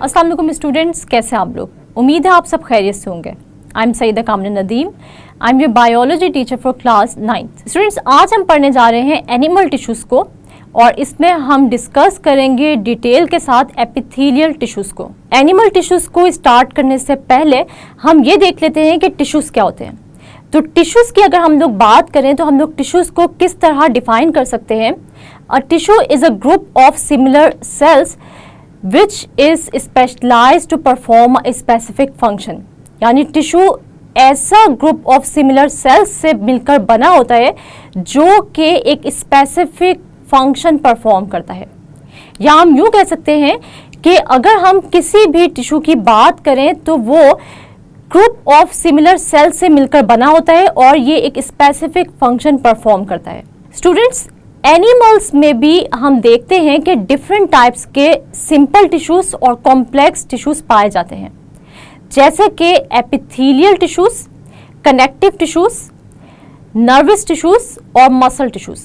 अस्सलाम वालेकुम स्टूडेंट्स, कैसे हैं आप लोग? उम्मीद है आप सब खैरियत से होंगे। आई एम सईदा कामना Nadeem, I am your biology teacher for class 9th। Students, आज हम पढ़ने जा रहे हैं एनिमल टिश्यूज़ को और इसमें हम डिस्कस करेंगे डिटेल के साथ एपिथेलियल टिश्यूज़ को। एनिमल टिश्यूज़ को स्टार्ट करने से पहले हम ये देख लेते हैं कि टिश्यूज़ क्या होते हैं। तो टिश्यूज़ की अगर हम लोग बात करें तो हम लोग टिश्यूज़ को किस तरह डिफाइन कर सकते हैं। A tissue is a group of similar sales which is specialized to perform a specific function। यानी टिश्यू ऐसा ग्रुप ऑफ सिमिलर सेल्स से मिलकर बना होता है जो कि एक स्पेसिफिक फंक्शन परफॉर्म करता है। या हम यूँ कह सकते हैं कि अगर हम किसी भी टिश्यू की बात करें तो वो ग्रुप ऑफ सिमिलर सेल्स से मिलकर बना होता है और ये एक स्पेसिफिक फंक्शन परफॉर्म करता है। स्टूडेंट्स, एनिमल्स में भी हम देखते हैं कि डिफरेंट टाइप्स के सिंपल टिश्यूज़ और कॉम्प्लेक्स टिश्यूज़ पाए जाते हैं, जैसे कि epithelial tissues, connective tissues, nervous tissues और मसल टिश्यूज़।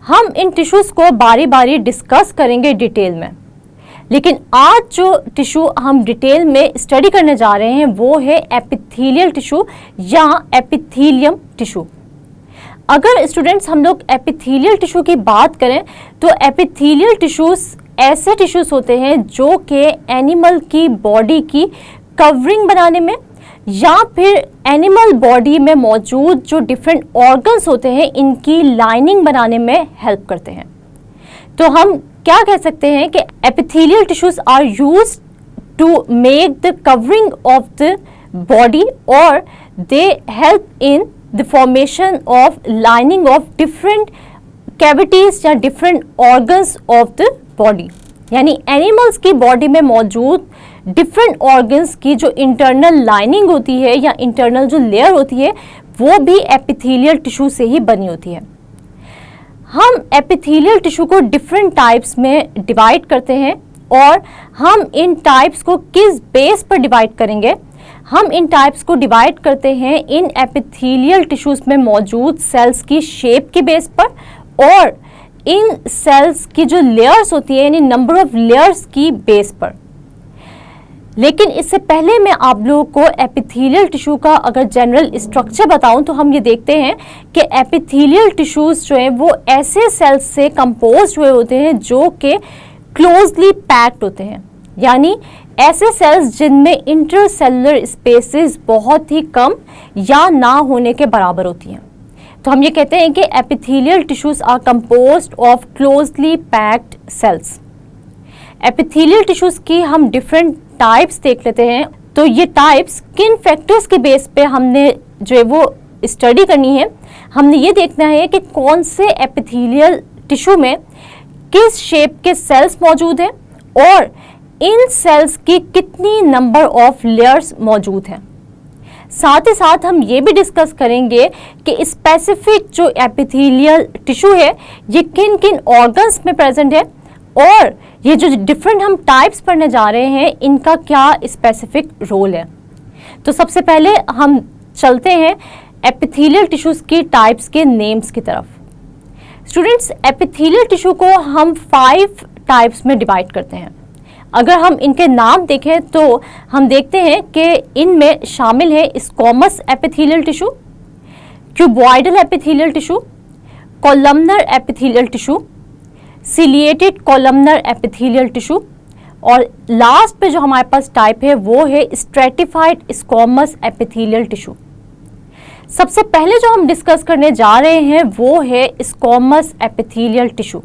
हम इन टिश्यूज़ को बारी बारी डिस्कस करेंगे डिटेल में, लेकिन आज जो टिश्यू हम डिटेल में स्टडी करने जा रहे हैं वो है एपिथेलियल टिश्यू या एपिथेलियम टिश्यू। अगर स्टूडेंट्स हम लोग एपिथेलियल टिश्यू की बात करें तो एपिथेलियल टिश्यूज़ ऐसे टिश्यूज़ होते हैं जो कि एनिमल की बॉडी की कवरिंग बनाने में या फिर एनिमल बॉडी में मौजूद जो डिफरेंट ऑर्गन्स होते हैं इनकी लाइनिंग बनाने में हेल्प करते हैं। तो हम क्या कह सकते हैं कि epithelial tissues are used to make the covering of the body और they help in the formation of lining of different cavities या different organs of the body। यानी एनिमल्स की बॉडी में मौजूद डिफरेंट ऑर्गन्स की जो इंटरनल लाइनिंग होती है या इंटरनल जो लेयर होती है वो भी एपिथेलियल टिश्यू से ही बनी होती है। हम एपिथेलियल टिश्यू को डिफरेंट टाइप्स में डिवाइड करते हैं और हम इन टाइप्स को किस बेस पर डिवाइड करेंगे। हम इन टाइप्स को डिवाइड करते हैं इन एपिथेलियल टिश्यूज़ में मौजूद सेल्स की शेप के बेस पर और इन सेल्स की जो लेयर्स होती है यानी नंबर ऑफ लेयर्स की बेस पर। लेकिन इससे पहले मैं आप लोगों को एपिथेलियल टिश्यू का अगर जनरल स्ट्रक्चर बताऊं तो हम ये देखते हैं कि एपिथेलियल टिश्यूज़ जो हैं वो ऐसे सेल्स से कंपोज हुए होते हैं जो कि क्लोजली पैक्ड होते हैं, यानी ऐसे सेल्स जिनमें इंटरसेलुलर स्पेसेस बहुत ही कम या ना होने के बराबर होती हैं। तो हम ये कहते हैं कि epithelial tissues are composed of closely packed cells. Epithelial tissues की हम डिफरेंट टाइप्स देख लेते हैं। तो ये टाइप्स किन फैक्टर्स के बेस पे हमने जो है वो स्टडी करनी है। हमने ये देखना है कि कौन से एपिथेलियल टिश्यू में किस शेप के सेल्स मौजूद हैं और इन सेल्स की कितनी नंबर ऑफ लेयर्स मौजूद हैं। साथ ही साथ हम ये भी डिस्कस करेंगे कि स्पेसिफिक जो एपिथेलियल टिश्यू है ये किन किन ऑर्गन्स में प्रेजेंट है और ये जो डिफरेंट हम टाइप्स पढ़ने जा रहे हैं इनका क्या स्पेसिफिक रोल है। तो सबसे पहले हम चलते हैं एपिथेलियल टिश्यूज़ की टाइप्स के नेम्स की तरफ। स्टूडेंट्स, एपिथेलियल टिश्यू को हम 5 टाइप्स में डिवाइड करते हैं। अगर हम इनके नाम देखें तो हम देखते हैं कि इनमें शामिल है squamous epithelial tissue, cuboidal epithelial tissue, columnar epithelial tissue, ciliated columnar epithelial tissue और लास्ट पे जो हमारे पास टाइप है वो है स्ट्रेटिफाइड स्क्वैमस एपिथेलियल टिश्यू। सबसे पहले जो हम डिस्कस करने जा रहे हैं वो है squamous epithelial tissue.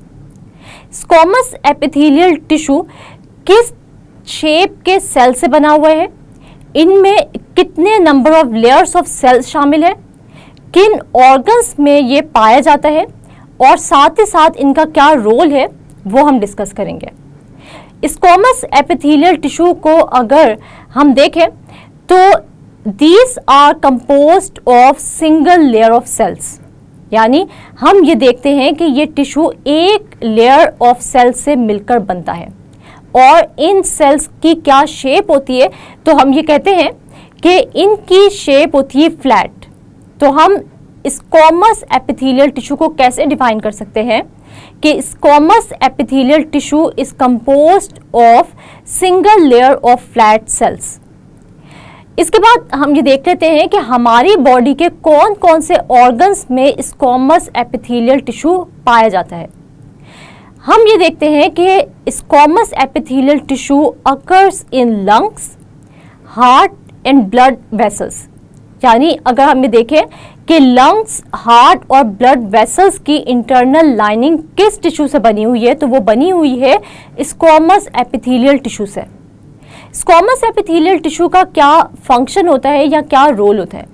Squamous epithelial tissue किस शेप के सेल से बना हुआ है, इनमें कितने number of layers of cells शामिल है, किन ऑर्गन्स में ये पाया जाता है और साथ ही साथ इनका क्या रोल है वो हम डिस्कस करेंगे। स्क्वैमस एपिथेलियल टिश्यू को अगर हम देखें तो these are composed of single layer of cells, यानी हम ये देखते हैं कि ये टिश्यू एक लेयर ऑफ सेल्स से मिलकर बनता है और इन सेल्स की क्या शेप होती है तो हम ये कहते हैं कि इनकी शेप होती है फ्लैट। तो हम स्क्वैमस एपिथेलियल टिश्यू को कैसे डिफाइन कर सकते हैं कि squamous epithelial tissue is composed of single layer of flat sales. इसके बाद हम ये देख लेते हैं कि हमारी बॉडी के कौन कौन से ऑर्गन्स में स्क्वामस एपिथेलियल टिश्यू पाया जाता है। हम ये देखते हैं कि squamous epithelial tissue occurs in lungs, heart and blood vessels. यानी अगर हम ये देखें कि लंग्स, हार्ट और ब्लड वेसल्स की इंटरनल लाइनिंग किस टिश्यू से बनी हुई है, तो वो बनी हुई है स्क्वामस एपिथेलियल टिश्यू से। स्क्वामस एपिथेलियल टिश्यू का क्या फंक्शन होता है या क्या रोल होता है,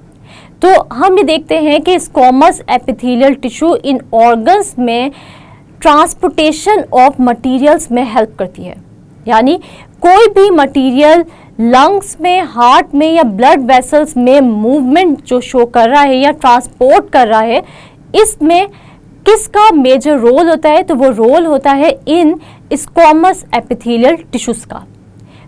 तो हम ये देखते हैं कि squamous epithelial tissue in organs में ट्रांसपोर्टेशन ऑफ मटेरियल्स में हेल्प करती है। यानी कोई भी मटेरियल लंग्स में, हार्ट में या ब्लड वेसल्स में मूवमेंट जो शो कर रहा है या ट्रांसपोर्ट कर रहा है, इसमें किसका मेजर रोल होता है, तो वो रोल होता है इन स्क्वामस एपिथेलियल टिश्यूज का।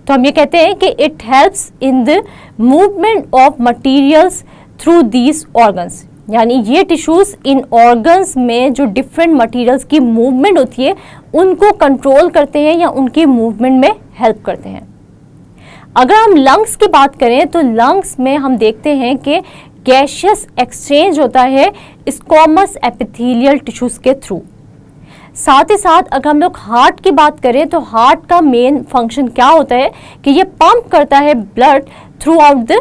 तो हम ये कहते हैं कि it helps in the movement of materials through these organs. यानी ये टिश्यूज इन ऑर्गन्स में जो डिफरेंट मटेरियल्स की मूवमेंट होती है उनको कंट्रोल करते हैं या उनकी मूवमेंट में हेल्प करते हैं। अगर हम लंग्स की बात करें तो लंग्स में हम देखते हैं कि गैसियस एक्सचेंज होता है स्क्वामस एपिथेलियल टिश्यूज के थ्रू। साथ ही साथ अगर हम लोग हार्ट की बात करें तो हार्ट का मेन फंक्शन क्या होता है कि ये पंप करता है blood through out the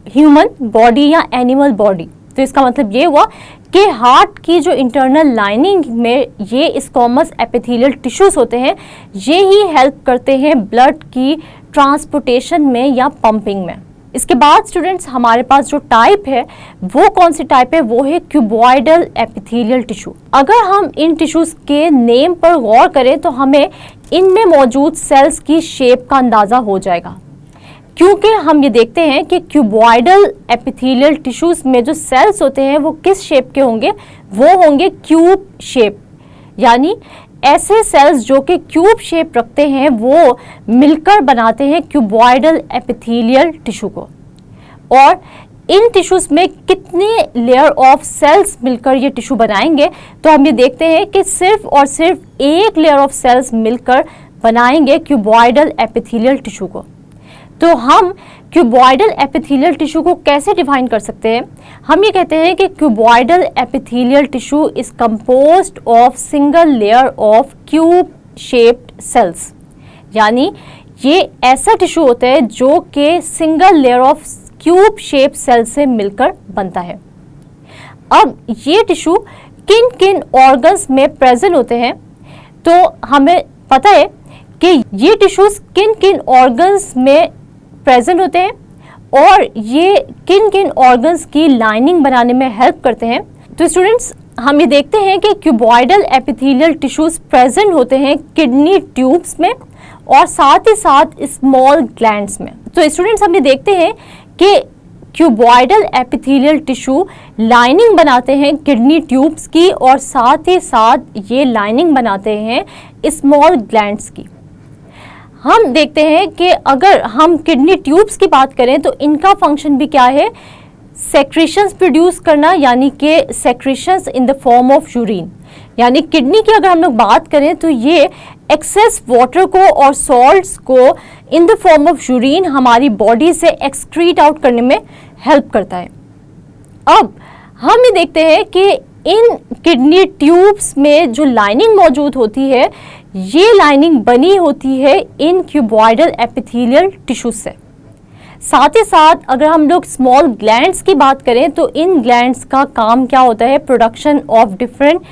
human body या एनिमल बॉडी। तो इसका मतलब ये हुआ कि हार्ट की जो इंटरनल लाइनिंग में ये स्क्वामस एपिथेलियल टिश्यूज होते हैं, ये ही हेल्प करते हैं ब्लड की ट्रांसपोर्टेशन में या पंपिंग में। इसके बाद स्टूडेंट्स हमारे पास जो टाइप है वो कौन सी टाइप है, वो है क्यूबॉइडल एपिथेलियल टिश्यू। अगर हम इन टिश्यूज के नेम पर गौर करें तो हमें इनमें मौजूद सेल्स की शेप का अंदाजा हो जाएगा, क्योंकि हम ये देखते हैं कि क्यूबॉइडल एपिथेलियल टिश्यूज में जो सेल्स होते हैं वो किस शेप के होंगे, वो होंगे क्यूब शेप। यानी ऐसे सेल्स जो कि क्यूब शेप रखते हैं वो मिलकर बनाते हैं क्यूबॉइडल एपिथेलियल टिश्यू को। और इन टिश्यूज में कितने लेयर ऑफ सेल्स मिलकर ये टिश्यू बनाएंगे, तो हम ये देखते हैं कि सिर्फ और सिर्फ एक लेयर ऑफ सेल्स मिलकर बनाएंगे क्यूबॉइडल एपिथेलियल टिश्यू को। तो हम क्यूबॉइडल एपिथेलियल टिश्यू को कैसे डिफाइन कर सकते हैं, हम ये कहते हैं कि cuboidal epithelial tissue is composed of single layer of cube shaped cells. यानी ये ऐसा टिश्यू होता है जो कि single layer of cube shape cell से मिलकर बनता है। अब ये टिश्यू किन किन ऑर्गन्स में प्रेजेंट होते हैं, तो हमें पता है कि ये टिश्यूज किन किन ऑर्गन्स में प्रेजेंट होते हैं और ये किन किन ऑर्गन्स की लाइनिंग बनाने में हेल्प करते हैं। तो स्टूडेंट्स हम ये देखते हैं कि क्यूबॉइडल एपिथेलियल टिश्यूज प्रेजेंट होते हैं किडनी ट्यूब्स में और साथ ही साथ स्मॉल ग्लैंड्स में। तो स्टूडेंट्स हम ये देखते हैं कि क्यूबॉइडल एपिथेलियल टिश्यू लाइनिंग बनाते हैं किडनी ट्यूब्स की और साथ ही साथ ये लाइनिंग बनाते हैं स्मॉल ग्लैंड्स की। हम देखते हैं कि अगर हम किडनी ट्यूब्स की बात करें तो इनका फंक्शन भी क्या है, सेक्रेशंस प्रोड्यूस करना, यानी कि secretions in the form of urine. यानी किडनी की अगर हम लोग बात करें तो ये एक्सेस वाटर को और सॉल्ट्स को in the form of urine हमारी बॉडी से एक्सक्रीट आउट करने में हेल्प करता है। अब हम ये देखते हैं कि इन किडनी ट्यूब्स में जो लाइनिंग मौजूद होती है, ये लाइनिंग बनी होती है इन क्यूबॉइडल एपिथेलियल टिश्यूज से। साथ ही साथ अगर हम लोग स्मॉल ग्लैंड्स की बात करें तो इन ग्लैंड्स का काम क्या होता है, प्रोडक्शन ऑफ डिफरेंट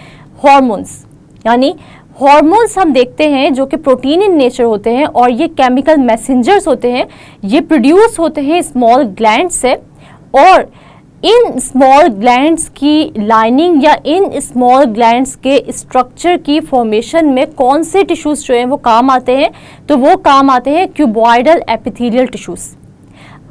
हॉर्मोन्स। यानी हॉर्मोन्स हम देखते हैं जो कि प्रोटीन इन नेचर होते हैं और ये केमिकल मैसेंजर्स होते हैं, ये प्रोड्यूस होते हैं स्मॉल ग्लैंड से। और इन स्मॉल ग्लैंड्स की लाइनिंग या इन स्मॉल ग्लैंड्स के स्ट्रक्चर की फॉर्मेशन में कौन से टिश्यूज जो हैं वो काम आते हैं, तो वो काम आते हैं क्यूबॉइडल एपिथेलियल टिश्यूज।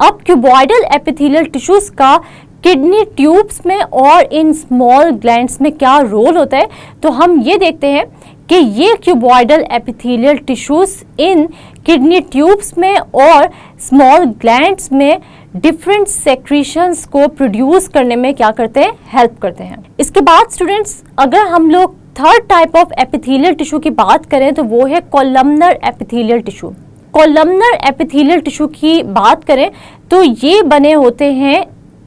अब क्यूबॉइडल एपिथेलियल टिश्यूज का किडनी ट्यूब्स में और इन स्मॉल ग्लैंड्स में क्या रोल होता है, तो हम ये देखते हैं कि ये क्यूबॉइडल एपिथेलियल टिश्यूज इन किडनी ट्यूब्स में और स्मॉल ग्लैंड्स में डिफरेंट सेक्रीशंस को प्रोड्यूस करने में क्या करते हैं, हेल्प करते हैं। इसके बाद स्टूडेंट्स अगर हम लोग third type of epithelial tissue की बात करें तो वो है columnar epithelial tissue. Columnar epithelial tissue की बात करें तो ये बने होते हैं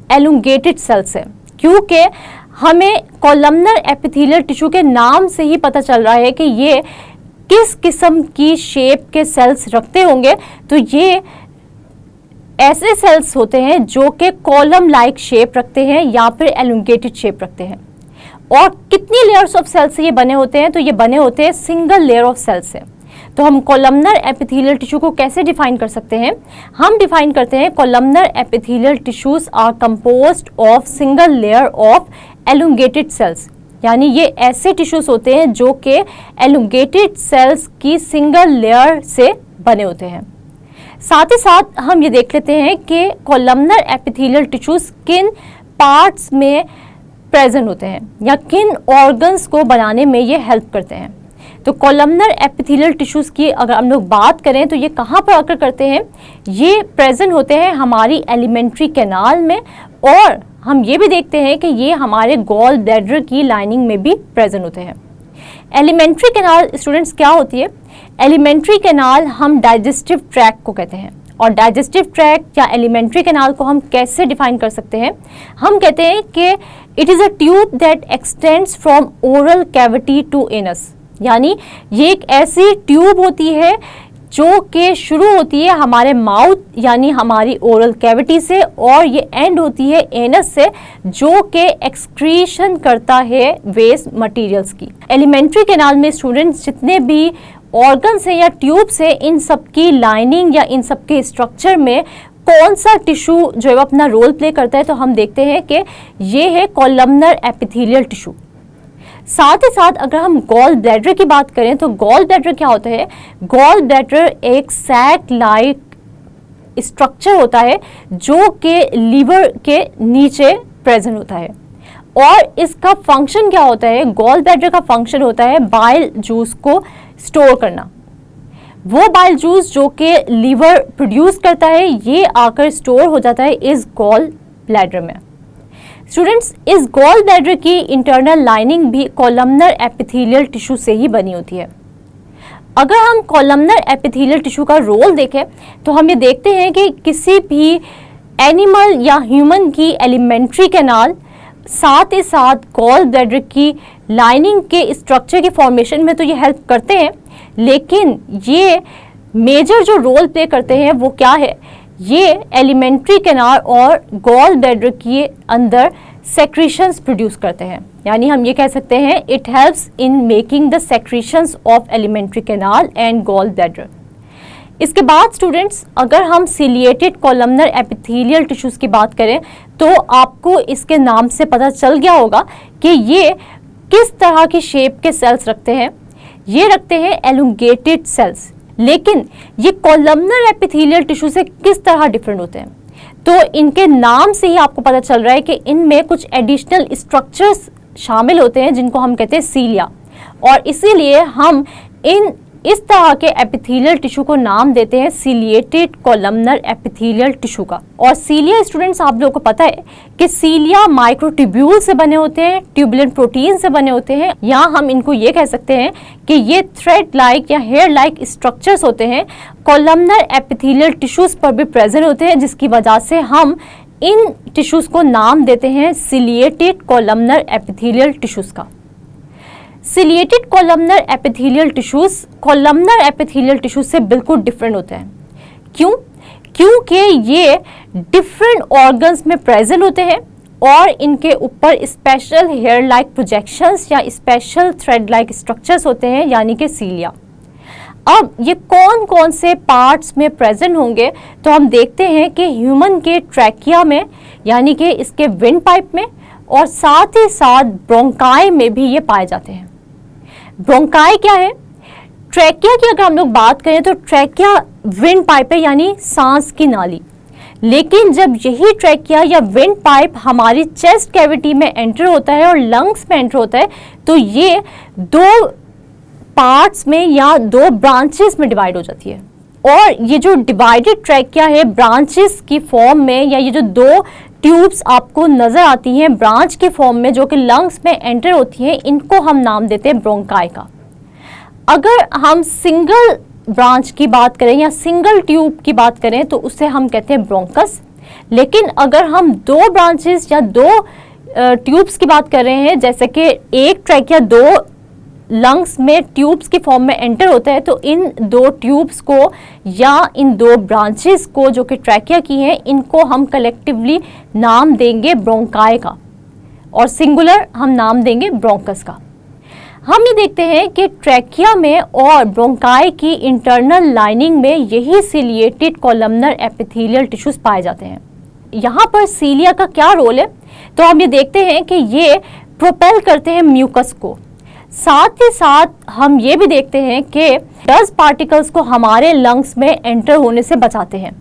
एलुंगेटेड सेल से, क्योंकि हमें कॉलमनर एपिथेलियल टिश्यू के नाम से ही पता चल रहा है कि ये किस किस्म की शेप के सेल्स रखते होंगे। तो ये ऐसे सेल्स होते हैं जो कि कॉलम लाइक शेप रखते हैं या फिर एलुंगेटेड शेप रखते हैं। और कितनी लेयर्स ऑफ सेल्स से ये बने होते हैं? तो ये बने होते हैं सिंगल लेयर ऑफ सेल्स से। तो हम कॉलमनर एपिथेलियल टिश्यू को कैसे डिफाइन कर सकते हैं? हम डिफाइन करते हैं columnar epithelial tissues are composed of single layer of elongated cells, यानी ये ऐसे टिश्यूज होते हैं जो कि एलुंगेटेड सेल्स की सिंगल लेयर से बने होते हैं। साथ ही साथ हम ये देख लेते हैं कि कॉलमनर एपिथेलियल टिश्यूज किन पार्ट्स में प्रेजेंट होते हैं या किन ऑर्गन्स को बनाने में ये हेल्प करते हैं। तो कॉलमनर एपिथेलियल टिश्यूज की अगर हम लोग बात करें तो ये कहाँ पर आकर करते हैं? ये प्रेजेंट होते हैं हमारी एलिमेंट्री कैनाल में, और हम ये भी देखते हैं कि ये हमारे गॉल ब्लैडर की लाइनिंग में भी प्रेजेंट होते हैं। एलिमेंट्री कैनाल स्टूडेंट्स क्या होती है? एलिमेंट्री कैनाल हम डाइजेस्टिव ट्रैक्ट को कहते हैं, और डाइजेस्टिव ट्रैक्ट या एलिमेंट्री कैनाल को हम कैसे डिफाइन कर सकते हैं? हम कहते हैं कि it is a tube that extends from oral cavity to anus, यानी ये एक ऐसी ट्यूब होती है जो कि शुरू होती है हमारे माउथ यानी हमारी ओरल कैविटी से, और ये एंड होती है एनस से जो कि एक्सक्रीशन करता है वेस्ट मटेरियल्स की। एलिमेंट्री कैनाल में स्टूडेंट्स जितने भी ऑर्गन्स हैं या ट्यूब्स हैं, इन सब की लाइनिंग या इन सब के स्ट्रक्चर में कौन सा टिश्यू जो है अपना रोल प्ले करता है? तो हम देखते हैं कि ये है कॉलमनर एपिथेलियल टिश्यू। साथ ही साथ अगर हम गॉल ब्लैडर की बात करें तो गॉल ब्लैडर क्या होता है? गॉल ब्लैडर एक सैक लाइक स्ट्रक्चर होता है जो कि लीवर के नीचे प्रेजेंट होता है, और इसका फंक्शन क्या होता है? गॉल ब्लैडर का फंक्शन होता है बाइल जूस को स्टोर करना। वो बाइल जूस जो कि लीवर प्रोड्यूस करता है, ये आकर स्टोर हो जाता है इस गॉल ब्लैडर में। स्टूडेंट्स, इस गॉल ब्लैडर की इंटरनल लाइनिंग भी कॉलमनर एपिथेलियल टिश्यू से ही बनी होती है। अगर हम कॉलमनर एपिथेलियल टिश्यू का रोल देखें तो हम ये देखते हैं कि किसी भी एनिमल या ह्यूमन की एलिमेंट्री कैनाल साथ ही साथ गॉल ब्लैडर की लाइनिंग के स्ट्रक्चर के फॉर्मेशन में तो ये हेल्प करते हैं, लेकिन ये मेजर जो रोल प्ले करते हैं वो क्या है? ये एलिमेंट्री कैनाल और गॉल ब्लैडर के अंदर सेक्रीशंस प्रोड्यूस करते हैं, यानी हम ये कह सकते हैं it helps in making the secretions of alimentary canal and gall bladder. इसके बाद स्टूडेंट्स अगर हम सिलिएटेड कॉलमनर एपिथेलियल टिश्यूज की बात करें तो आपको इसके नाम से पता चल गया होगा कि ये किस तरह की शेप के सेल्स रखते हैं। ये रखते हैं एलुंगेटेड सेल्स, लेकिन ये कॉलमनर एपिथेलियल टिश्यू से किस तरह डिफरेंट होते हैं? तो इनके नाम से ही आपको पता चल रहा है कि इनमें कुछ एडिशनल स्ट्रक्चर्स शामिल होते हैं जिनको हम कहते हैं सीलिया, और इसीलिए हम इस तरह के एपिथेलियल टिश्यू को नाम देते हैं सिलिएटेड कॉलमनर एपिथेलियल टिश्यू का। और सीलिया स्टूडेंट्स आप लोगों को पता है कि सीलिया माइक्रोट्यूब्यूल से बने होते हैं, ट्यूबुलेंट प्रोटीन से बने होते हैं, या हम इनको ये कह सकते हैं कि ये थ्रेड लाइक या हेयर लाइक स्ट्रक्चर्स होते हैं, कॉलमनर एपिथेलियल टिश्यूज पर भी प्रेजेंट होते हैं, जिसकी वजह से हम इन टिश्यूज को नाम देते हैं सिलिएटेड कॉलमनर एपिथेलियल टिश्यूज का। Ciliated columnar epithelial tissues columnar epithelial tissues से बिल्कुल डिफरेंट होते हैं। क्यों? क्योंकि ये डिफरेंट ऑर्गन्स में प्रेजेंट होते हैं और इनके ऊपर स्पेशल हेयर लाइक प्रोजेक्शंस या स्पेशल थ्रेड लाइक स्ट्रक्चर्स होते हैं, यानी कि सीलिया। अब ये कौन कौन से पार्ट्स में प्रेजेंट होंगे? तो हम देखते हैं कि ह्यूमन के ट्रैकिया में, यानी कि इसके विंड पाइप में, और साथ ही साथ ब्रोंकाई में भी ये पाए जाते हैं। ब्रोंकाई क्या है? ट्रैकिया की अगर हम लोग बात करें तो ट्रैकिया विंड पाइप है, यानी सांस की नाली। लेकिन जब यही ट्रैकिया या विंड पाइप हमारी चेस्ट कैविटी में एंटर होता है और लंग्स में एंटर होता है, तो ये दो पार्ट्स में या दो ब्रांचेस में डिवाइड हो जाती है। और ये जो डिवाइडेड ट्रैकिया है ब्रांचेस की फॉर्म में, या ये जो दो ट्यूब्स आपको नजर आती हैं ब्रांच के फॉर्म में जो कि लंग्स में एंटर होती हैं, इनको हम नाम देते हैं ब्रोंकाई का। अगर हम सिंगल ब्रांच की बात करें या सिंगल ट्यूब की बात करें तो उसे हम कहते हैं ब्रोंकस। लेकिन अगर हम दो ब्रांचेस या दो ट्यूब्स की बात कर रहे हैं, जैसे कि एक ट्रैकिया दो लंग्स में ट्यूब्स के फॉर्म में एंटर होता है, तो इन दो ट्यूब्स को या इन दो ब्रांचेस को जो कि ट्रैकिया की हैं, इनको हम कलेक्टिवली नाम देंगे ब्रोंकाई का और सिंगुलर हम नाम देंगे ब्रोंकस का। हम ये देखते हैं कि ट्रैकिया में और ब्रोंकाई की इंटरनल लाइनिंग में यही सिलिएटेड कॉलमनर एपिथेलियल टिश्यूज पाए जाते हैं। यहाँ पर सीलिया का क्या रोल है, तो हम ये देखते हैं कि ये प्रोपेल करते हैं म्यूकस को। साथ ही साथ हम ये भी देखते हैं कि डस्ट पार्टिकल्स को हमारे लंग्स में एंटर होने से बचाते हैं,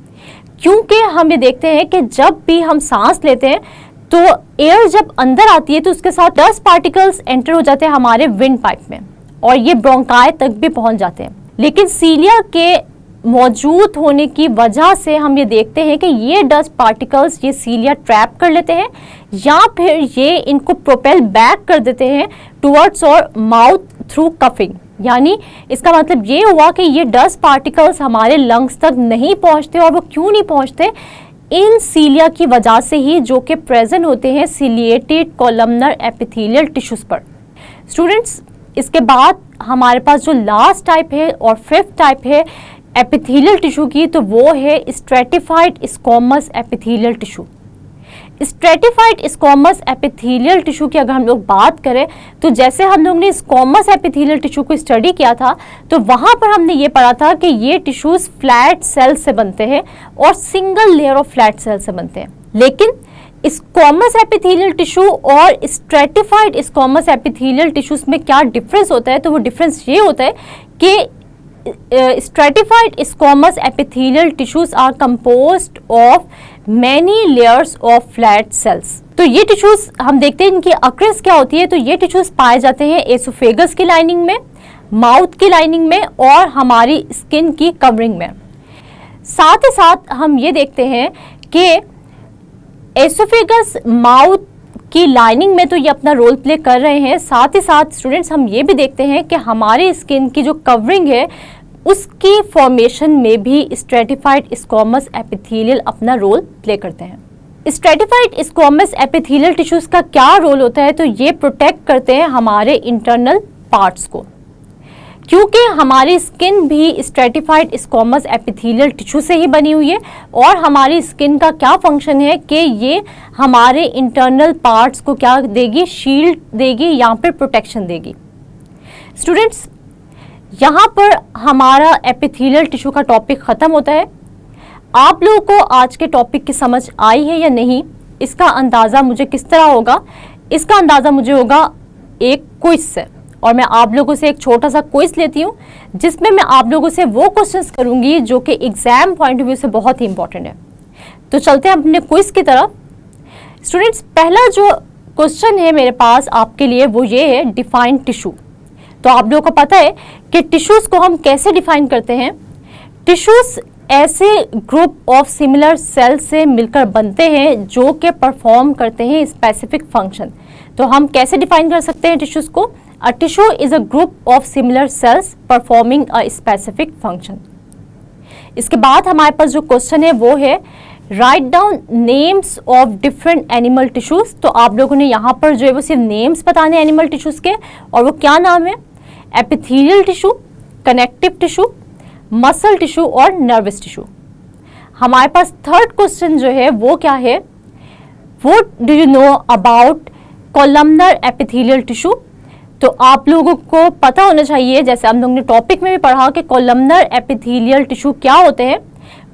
क्योंकि हम ये देखते हैं कि जब भी हम सांस लेते हैं तो एयर जब अंदर आती है तो उसके साथ डस्ट पार्टिकल्स एंटर हो जाते हैं हमारे विंड पाइप में और ये ब्रोंकाई तक भी पहुंच जाते हैं। लेकिन सीलिया के मौजूद होने की वजह से हम ये देखते हैं कि ये डस्ट पार्टिकल्स ये सीलिया ट्रैप कर लेते हैं या फिर ये इनको प्रोपेल बैक कर देते हैं टुवर्ड्स और माउथ थ्रू कफिंग। यानी इसका मतलब ये हुआ कि ये डस्ट पार्टिकल्स हमारे लंग्स तक नहीं पहुंचते, और वो क्यों नहीं पहुंचते, इन सीलिया की वजह से ही, जो कि प्रेजेंट होते हैं सिलिएटेड कॉलमनर एपिथेलियल टिश्यूज पर। स्टूडेंट्स, इसके बाद हमारे पास जो लास्ट टाइप है और फिफ्थ टाइप है एपिथेलियल टिश्यू की, तो वो है stratified squamous epithelial tissue. Stratified squamous epithelial tissue की अगर हम लोग बात करें तो जैसे हम लोग ने स्क्वैमस एपिथेलियल टिश्यू को स्टडी किया था तो वहां पर हमने ये पढ़ा था कि ये टिश्यूज फ्लैट सेल से बनते हैं और single layer of flat cell से बनते हैं। लेकिन स्क्वैमस एपिथेलियल टिश्यू और स्ट्रेटिफाइड स्क्वैमस एपिथेलियल टिश्यूज में क्या डिफरेंस होता है, तो वो डिफरेंस ये होता है कि stratified squamous epithelial tissues are composed of many layers of flat cells। तो ये टिश्यूज हम देखते हैं इनकी अक्रेंस क्या होती है, तो ये टिश्यूज पाए जाते हैं एसोफेगस की लाइनिंग में, माउथ की लाइनिंग में और हमारी स्किन की कवरिंग में। साथ ही साथ हम ये देखते हैं कि एसोफेगस माउथ की लाइनिंग में तो ये अपना रोल प्ले कर रहे हैं, साथ ही साथ स्टूडेंट्स हम ये भी देखते हैं कि हमारी स्किन की जो कवरिंग है उसकी फॉर्मेशन में भी स्ट्रेटिफाइड स्क्वैमस एपिथेलियल अपना रोल प्ले करते हैं। स्ट्रेटिफाइड स्क्वैमस एपिथेलियल टिश्यूज का क्या रोल होता है, तो ये प्रोटेक्ट करते हैं हमारे इंटरनल पार्ट्स को, क्योंकि हमारी स्किन भी स्ट्रेटिफाइड स्क्वैमस एपिथेलियल टिश्यू से ही बनी हुई है और हमारी स्किन का क्या फंक्शन है कि ये हमारे इंटरनल पार्ट्स को क्या देगी, शील्ड देगी, यहाँ पर प्रोटेक्शन देगी। स्टूडेंट्स, यहाँ पर हमारा एपिथेलियल टिश्यू का टॉपिक खत्म होता है। आप लोगों को आज के टॉपिक की समझ आई है या नहीं, इसका अंदाज़ा मुझे किस तरह होगा, इसका अंदाज़ा मुझे होगा एक क्विज से। और मैं आप लोगों से एक छोटा सा क्विज लेती हूँ जिसमें मैं आप लोगों से वो क्वेश्चंस करूँगी जो कि एग्जाम पॉइंट ऑफ व्यू से बहुत ही इंपॉर्टेंट है। तो चलते हैं अपने क्विज की तरफ। स्टूडेंट्स, पहला जो क्वेश्चन है मेरे पास आपके लिए वो ये है, डिफाइन टिश्यू। तो आप लोगों को पता है कि टिश्यूज को हम कैसे डिफाइन करते हैं। टिश्यूज ऐसे ग्रुप ऑफ सिमिलर सेल से मिलकर बनते हैं जो कि परफॉर्म करते हैं स्पेसिफिक फंक्शन। तो हम कैसे डिफाइन कर सकते हैं टिश्यूज को, a tissue is a group of similar sales performing a specific function. इसके बाद हमारे पास जो क्वेश्चन है वो है, write down names of different animal tissues. तो आप लोगों ने यहाँ पर जो है वो सिर्फ नेम्स बताने एनिमल टिश्यूज के, और वो क्या नाम है, epithelial tissue, connective tissue, muscle tissue और नर्वस टिश्यू। हमारे पास थर्ड क्वेश्चन जो है वो क्या है, what do you know about columnar epithelial tissue. तो आप लोगों को पता होना चाहिए, जैसे हम लोगों ने टॉपिक में भी पढ़ा कि कॉलमनर एपिथेलियल टिश्यू क्या होते हैं।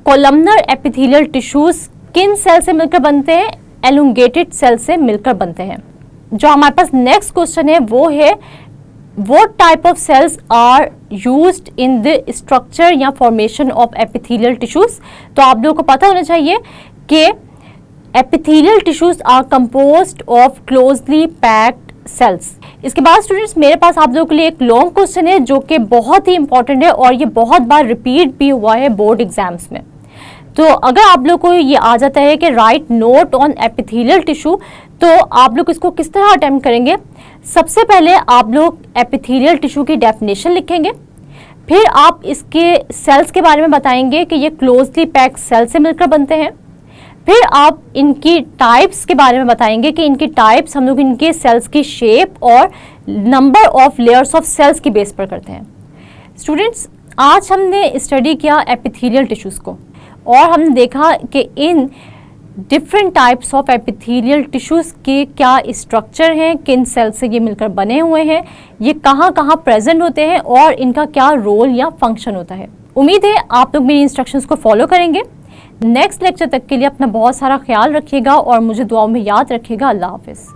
कॉलमनर एपिथेलियल टिश्यूज किन सेल से मिलकर बनते हैं, एलुंगेटेड सेल से मिलकर बनते हैं। जो हमारे पास नेक्स्ट क्वेश्चन है वो है, what type of cells are used in the structure या formation of epithelial tissues। तो आप लोगों को पता होना चाहिए कि epithelial tissues are composed of closely packed cells। इसके बाद स्टूडेंट्स, मेरे पास आप लोगों के लिए एक लॉन्ग क्वेश्चन है जो कि बहुत ही इंपॉर्टेंट है और ये बहुत बार रिपीट भी हुआ है बोर्ड एग्जाम्स में। तो अगर आप लोग को ये आ जाता है कि right note on epithelial tissue, तो आप लोग इसको किस तरह अटेम्प्ट करेंगे? सबसे पहले आप लोग एपिथेलियल टिश्यू की डेफिनेशन लिखेंगे, फिर आप इसके सेल्स के बारे में बताएंगे कि ये क्लोजली पैक्ड सेल से मिलकर बनते हैं, फिर आप इनकी टाइप्स के बारे में बताएंगे कि इनकी टाइप्स हम लोग इनके सेल्स की शेप और number of layers of cells की बेस पर करते हैं। स्टूडेंट्स, आज हमने स्टडी किया एपिथेलियल टिश्यूज़ को और हमने देखा कि in different types of epithelial tissues के क्या स्ट्रक्चर हैं, किन सेल से ये मिलकर बने हुए हैं, ये कहाँ कहाँ प्रेजेंट होते हैं और इनका क्या रोल या फंक्शन होता है। उम्मीद है आप लोग मेरी इंस्ट्रक्शंस को फॉलो करेंगे। नेक्स्ट लेक्चर तक के लिए अपना बहुत सारा ख्याल रखिएगा और मुझे दुआओं में याद रखिएगा। अल्लाह हाफिज़।